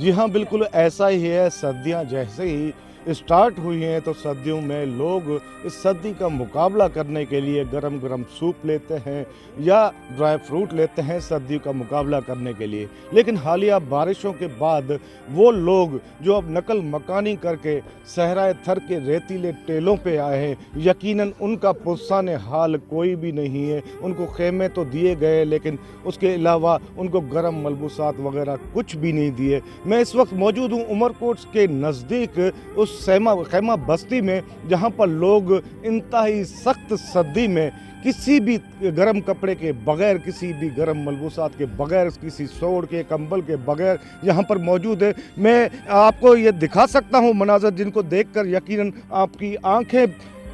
जी हाँ, बिल्कुल ऐसा ही है। सर्दियाँ जैसे ही स्टार्ट हुई हैं तो सर्दियों में लोग इस सर्दी का मुकाबला करने के लिए गरम-गरम सूप लेते हैं या ड्राई फ्रूट लेते हैं सर्दियों का मुकाबला करने के लिए। लेकिन हालिया बारिशों के बाद वो लोग जो अब नकल मकानी करके सहराए थर के रेतीले टेलों पे आए हैं, यकीनन उनका पुरसाने हाल कोई भी नहीं है। उनको खेमे तो दिए गए लेकिन उसके अलावा उनको गरम मलबूसात वगैरह कुछ भी नहीं दिए। मैं इस वक्त मौजूद हूँ उमरकोट के नज़दीक उस खैमा बस्ती में, जहाँ पर लोग इंतहाई सख्त सर्दी में किसी भी गर्म कपड़े के बगैर, किसी भी गर्म मलबूसात के बगैर, किसी सोड़ के कंबल के बगैर यहाँ पर मौजूद है। मैं आपको ये दिखा सकता हूँ मनाज़र जिनको देखकर यकीनन आपकी आंखें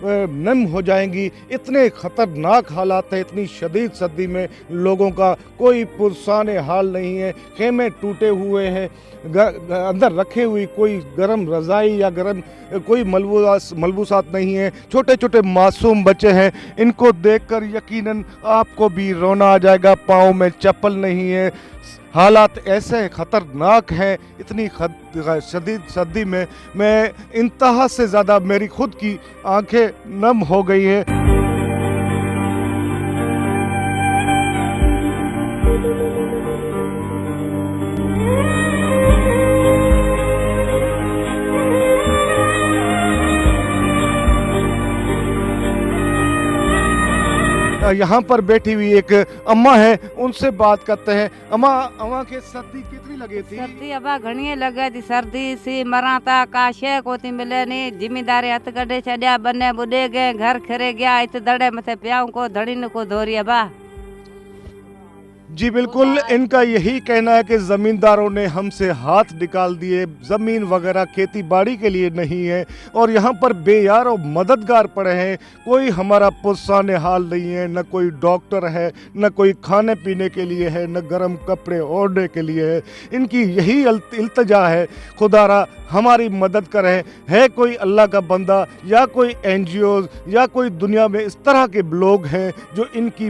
नम हो जाएंगी। इतने ख़तरनाक हालात हैं, इतनी शदीद सर्दी में लोगों का कोई पुरसाने हाल नहीं है। खेमे टूटे हुए हैं, अंदर रखे हुई कोई गरम रज़ाई या गरम कोई मलबूसात नहीं है। छोटे छोटे मासूम बच्चे हैं, इनको देखकर यकीनन आपको भी रोना आ जाएगा। पाँव में चप्पल नहीं है। हालात ऐसे ख़तरनाक हैं। इतनी शदीद सर्दी में मैं इंतहा से ज़्यादा मेरी खुद की आंखें नम हो गई हैं। यहाँ पर बैठी हुई एक अम्मा है, उनसे बात करते हैं। अम्मा के सर्दी कितनी लगी थी? सर्दी अब घणी लगे थी। सर्दी सी मरा था का शे को थी मिले नी। जिम्मेदारी हथ कढे छड्या, बने बुडे गए, घर खरे गया, इत दड़े मथे प्याऊ को धड़ी न को धोरी बा। जी बिल्कुल, इनका यही कहना है कि ज़मींदारों ने हमसे हाथ निकाल दिए। ज़मीन वगैरह खेती बाड़ी के लिए नहीं है और यहाँ पर बेयार और मददगार पड़े हैं। कोई हमारा पुरसाने हाल नहीं है, न कोई डॉक्टर है, न कोई खाने पीने के लिए है, न गर्म कपड़े ओढ़ने के लिए है। इनकी यही इल्तजा है, खुदारा हमारी मदद करें। है कोई अल्लाह का बंदा या कोई NGOs या कोई दुनिया में इस तरह के लोग हैं जो इनकी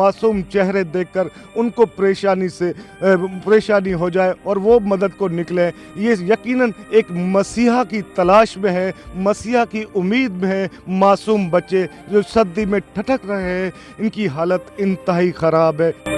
मासूम चेहरे देखकर उनको परेशानी हो जाए और वो मदद को निकले। ये यकीनन एक मसीहा की तलाश में है, मसीहा की उम्मीद में है। मासूम बच्चे जो सर्दी में ठठक रहे हैं, इनकी हालत इंतहाई ख़राब है।